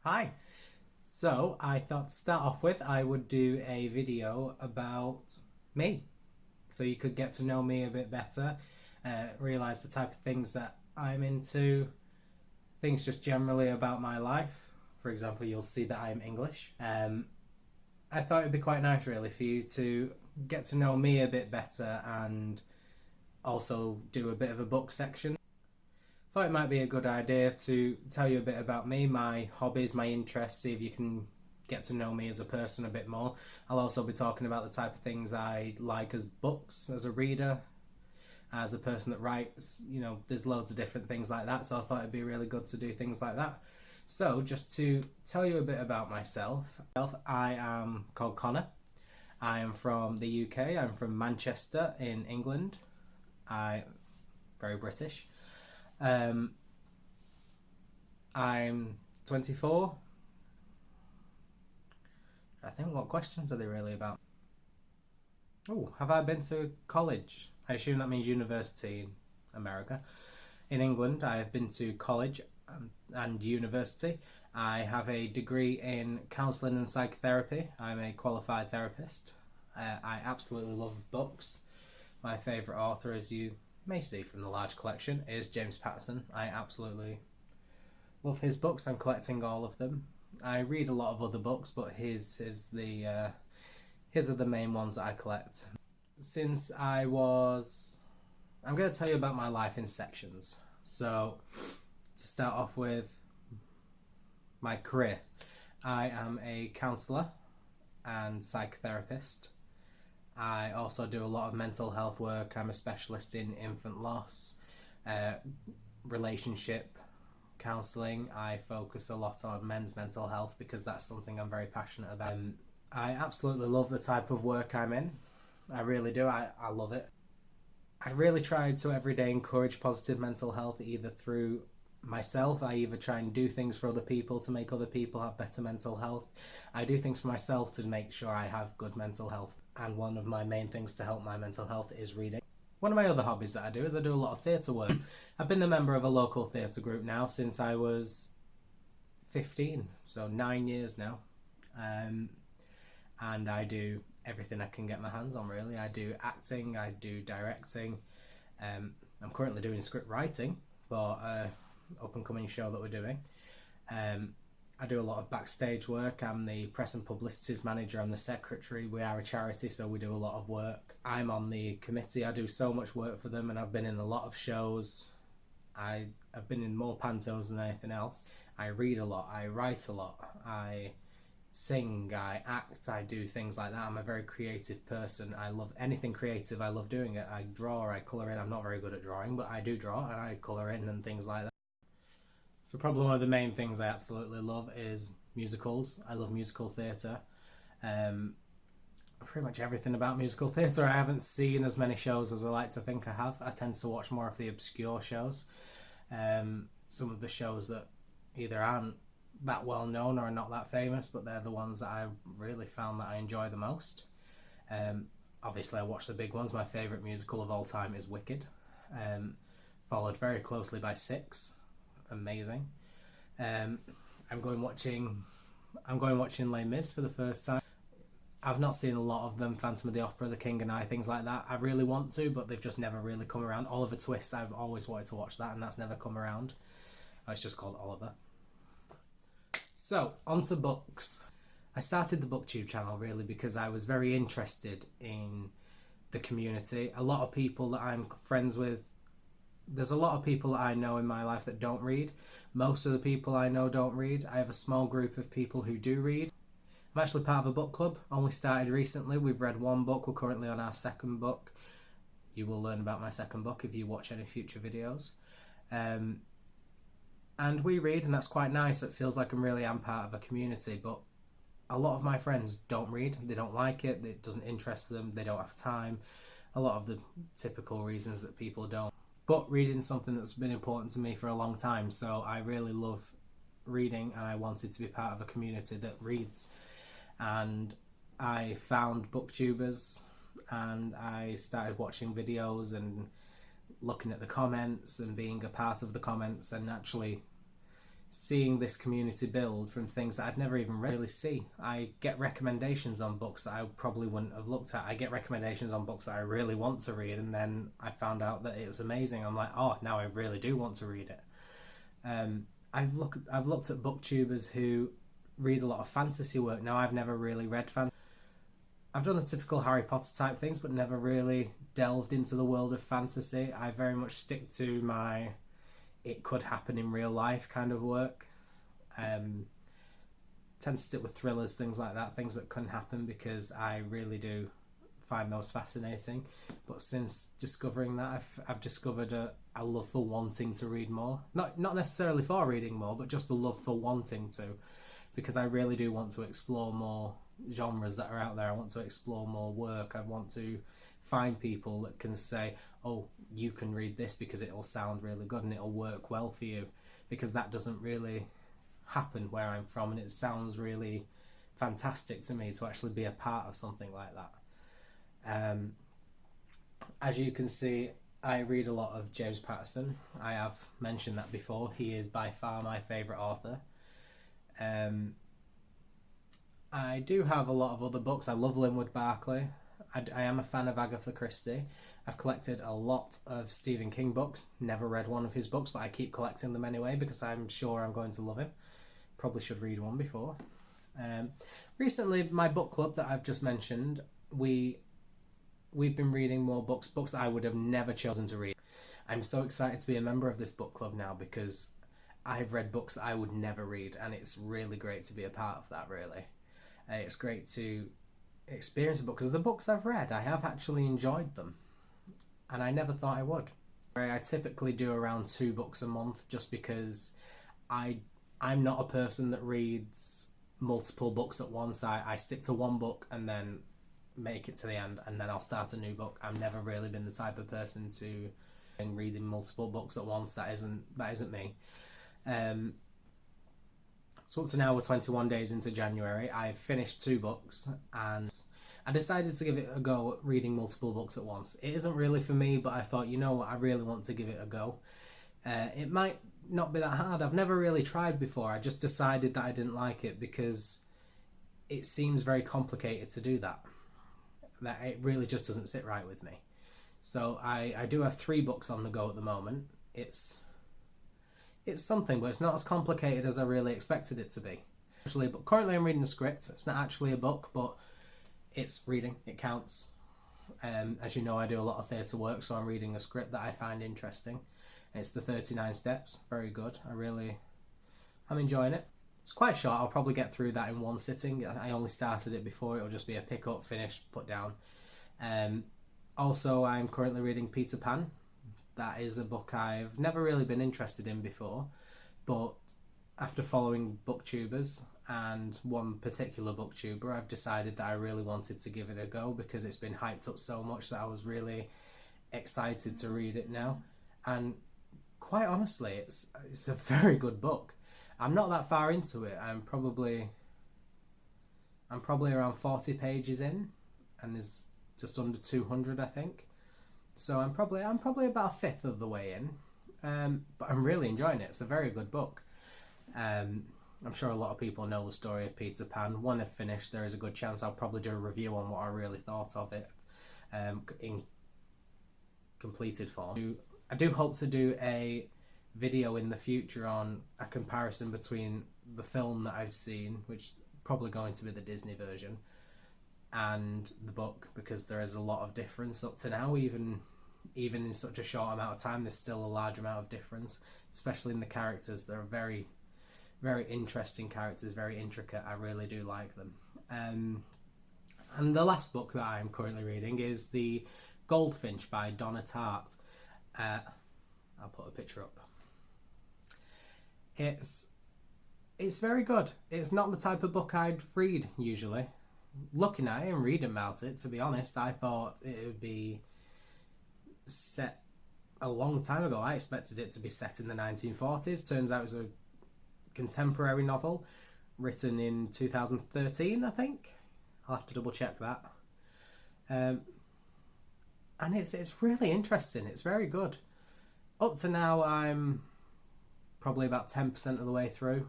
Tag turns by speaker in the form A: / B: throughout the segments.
A: Hi. So I thought to start off with, I would do a video about me, so you could get to know me a bit better, realize the type of things that I'm into, things just generally about my life. For example, you'll see that I'm English. I thought it'd be quite nice, really, for you to get to know me a bit better and also do a bit of a book section. Thought it might be a good idea to tell you a bit about me, my hobbies, my interests, see if you can get to know me as a person a bit more. I'll also be talking about the type of things I like as books, as a reader, as a person that writes. There's loads of different things like that, so I thought it'd be really good to do things like that. So, just to tell you a bit about myself, I am called Connor. I am from the UK. I'm from Manchester in England. I'm very British. Um, I'm 24. I think, what questions are they really about? Oh, have I been to college? I assume that means university in America. In England, I have been to college and university. I have a degree in counselling and psychotherapy. I'm a qualified therapist. I absolutely love books. My favourite author, as you may see from the large collection, is James Patterson. I absolutely love his books. I'm collecting all of them. I read a lot of other books, but his are the main ones that I collect. Since I'm going to tell you about my life in sections. So, to start off with, my career. I am a counsellor and psychotherapist. I also do a lot of mental health work. I'm a specialist in infant loss, relationship counselling. I focus a lot on men's mental health because that's something I'm very passionate about. I absolutely love the type of work I'm in. I really do. I love it. I really try to every day encourage positive mental health, either through myself. I either try and do things for other people to make other people have better mental health. I do things for myself to make sure I have good mental health. And one of my main things to help my mental health is reading. One of my other hobbies that I do is I do a lot of theatre work. I've been a member of a local theatre group now since I was 15, so 9 years now. And I do everything I can get my hands on, really. I do acting, I do directing. I'm currently doing script writing for an up and coming show that we're doing. I do a lot of backstage work. I'm the press and publicities manager. I'm the secretary. We are a charity, so we do a lot of work. I'm on the committee. I do so much work for them, and I've been in a lot of shows. I've been in more pantos than anything else. I read a lot. I write a lot. I sing. I act. I do things like that. I'm a very creative person. I love anything creative. I love doing it. I draw. I colour in. I'm not very good at drawing, but I do draw and I colour in and things like that. So probably one of the main things I absolutely love is musicals. I love musical theatre. Pretty much everything about musical theatre. I haven't seen as many shows as I like to think I have. I tend to watch more of the obscure shows. Some of the shows that either aren't that well known or are not that famous, but they're the ones that I really found that I enjoy the most. Obviously, I watch the big ones. My favourite musical of all time is Wicked, followed very closely by Six. Amazing. I'm going watching Les Mis for the first time. I've not seen a lot of them. Phantom of the Opera, The King and I, things like that. I really want to, but they've just never really come around. Oliver Twist, I've always wanted to watch that, and that's never come around. It's just called Oliver. So, on to books. I started the booktube channel really because I was very interested in the community. A lot of people that I'm friends with, there's a lot of people that I know in my life that don't read. Most of the people I know don't read. I have a small group of people who do read. I'm actually part of a book club, only started recently. We've read one book, we're currently on our second book. You will learn about my second book if you watch any future videos. And we read, and that's quite nice. It feels like I really am part of a community, but a lot of my friends don't read. They don't like it, it doesn't interest them, they don't have time. A lot of the typical reasons that people don't. But reading's something that's been important to me for a long time, so I really love reading and I wanted to be part of a community that reads. And I found booktubers and I started watching videos and looking at the comments and being a part of the comments and actually seeing this community build from things that I'd never even really see. I get recommendations on books that I probably wouldn't have looked at. I get recommendations on books that I really want to read, and then I found out that it was amazing. I'm like, oh, now I really do want to read it. I've looked at booktubers who read a lot of fantasy work. Now, I've never really read fantasy. I've done the typical Harry Potter type things, but never really delved into the world of fantasy. I very much stick to my it could happen in real life kind of work. Tend to stick with thrillers, things like that, things that can happen, because I really do find those fascinating. But since discovering that, I've discovered a love for wanting to read more. Not necessarily for reading more, but just the love for wanting to, because I really do want to explore more genres that are out there. I want to explore more work. I want to find people that can say, oh, you can read this because it'll sound really good and it'll work well for you, because that doesn't really happen where I'm from, and it sounds really fantastic to me to actually be a part of something like that. As you can see, I read a lot of James Patterson. I have mentioned that before. He is by far my favourite author. I do have a lot of other books. I love Linwood Barclay. I am a fan of Agatha Christie. I've collected a lot of Stephen King books. Never read one of his books, but I keep collecting them anyway because I'm sure I'm going to love him. Probably should read one before. Recently, my book club that I've just mentioned, we've been reading more books that I would have never chosen to read. I'm so excited to be a member of this book club now because I've read books that I would never read, and it's really great to be a part of that, really. It's great to experience a book, because the books I've read, I have actually enjoyed them, and I never thought I would. I typically do around 2 books a month, just because I'm not a person that reads multiple books at once. I stick to one book and then make it to the end, and then I'll start a new book. I've never really been the type of person to reading multiple books at once. That isn't me. So up to now, we're 21 days into January. I've finished 2 books, and I decided to give it a go at reading multiple books at once. It isn't really for me, but I thought, you know what, I really want to give it a go. It might not be that hard. I've never really tried before. I just decided that I didn't like it because it seems very complicated to do that. That it really just doesn't sit right with me. So I do have 3 books on the go at the moment. It's something, but it's not as complicated as I really expected it to be. Actually, but currently I'm reading a script. It's not actually a book, but it's reading. It counts. As you know, I do a lot of theatre work, so I'm reading a script that I find interesting. It's the 39 Steps. Very good. I'm enjoying it. It's quite short. I'll probably get through that in one sitting. I only started it before. It'll just be a pick up, finish, put down. Also, I'm currently reading Peter Pan. That is a book I've never really been interested in before, but after following booktubers and one particular booktuber, I've decided that I really wanted to give it a go because it's been hyped up so much that I was really excited to read it now. And quite honestly, it's a very good book. I'm not that far into it. I'm probably around 40 pages in, and there's just under 200, I think. So I'm probably about a fifth of the way in, but I'm really enjoying it. It's a very good book. I'm sure a lot of people know the story of Peter Pan. When I've finished, there is a good chance I'll probably do a review on what I really thought of it in completed form. I do hope to do a video in the future on a comparison between the film that I've seen, which is probably going to be the Disney version, and the book, because there is a lot of difference up to now. Even in such a short amount of time, there's still a large amount of difference, especially in the characters. They're very, very interesting characters, very intricate. I really do like them. And the last book that I'm currently reading is the Goldfinch by Donna Tartt. I'll put a picture up. It's very good. It's not the type of book I'd read usually. Looking at it and reading about it, to be honest, I thought it would be set a long time ago. I expected it to be set in the 1940s. Turns out it's a contemporary novel written in 2013, I think. I'll have to double check that. And it's really interesting. It's very good. Up to now, I'm probably about 10% of the way through.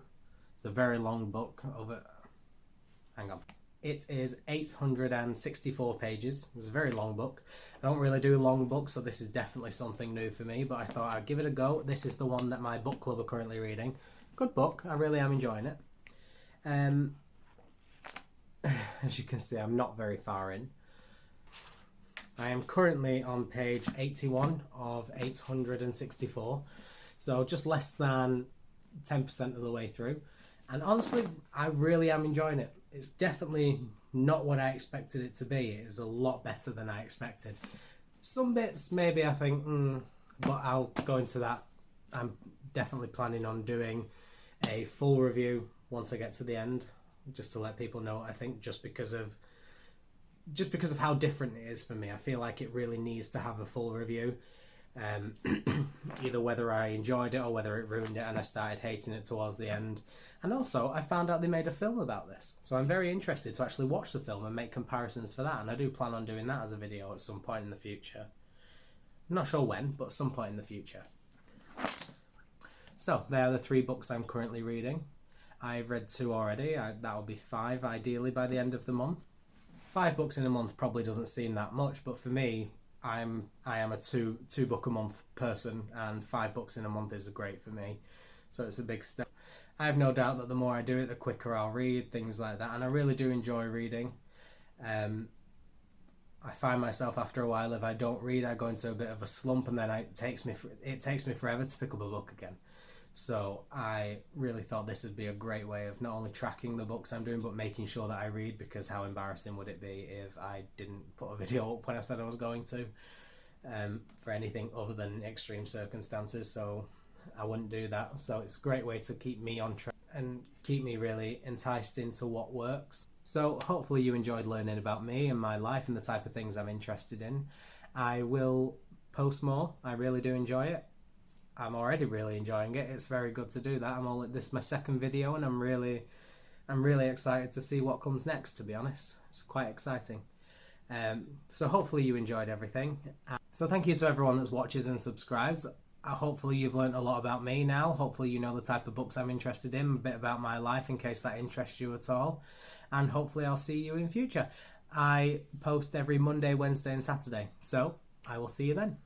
A: It's a very long book. Hang on. It is 864 pages. It's a very long book. I don't really do long books, so this is definitely something new for me, but I thought I'd give it a go. This is the one that my book club are currently reading. Good book. I really am enjoying it. As you can see, I'm not very far in. I am currently on page 81 of 864, so just less than 10% of the way through. And honestly, I really am enjoying it. It's definitely not what I expected it to be. It is a lot better than I expected. Some bits, maybe I think, but I'll go into that. I'm definitely planning on doing a full review once I get to the end, just to let people know what I think, just because of how different it is for me. I feel like it really needs to have a full review. Either whether I enjoyed it or whether it ruined it and I started hating it towards the end. And also, I found out they made a film about this, so I'm very interested to actually watch the film and make comparisons for that, and I do plan on doing that as a video at some point in the future. I'm not sure when, but some point in the future. So, they are the 3 books I'm currently reading. I've read 2 already. That will be 5 ideally by the end of the month. 5 books in a month probably doesn't seem that much, but for me, I am a two book a month person, and 5 books in a month is great for me. So it's a big step. I have no doubt that the more I do it, the quicker I'll read, things like that, and I really do enjoy reading. I find myself after a while, if I don't read, I go into a bit of a slump, and then it takes me forever to pick up a book again. So I really thought this would be a great way of not only tracking the books I'm doing, but making sure that I read, because how embarrassing would it be if I didn't put a video up when I said I was going to, for anything other than extreme circumstances. So I wouldn't do that. So it's a great way to keep me on track and keep me really enticed into what works. So hopefully you enjoyed learning about me and my life and the type of things I'm interested in. I will post more. I really do enjoy it. I'm already really enjoying it. It's very good to do that. This is my second video, and I'm really excited to see what comes next, to be honest. It's quite exciting. So hopefully you enjoyed everything. So thank you to everyone that watches and subscribes. Hopefully you've learned a lot about me now. Hopefully you know the type of books I'm interested in, a bit about my life in case that interests you at all. And hopefully I'll see you in future. I post every Monday, Wednesday and Saturday. So I will see you then.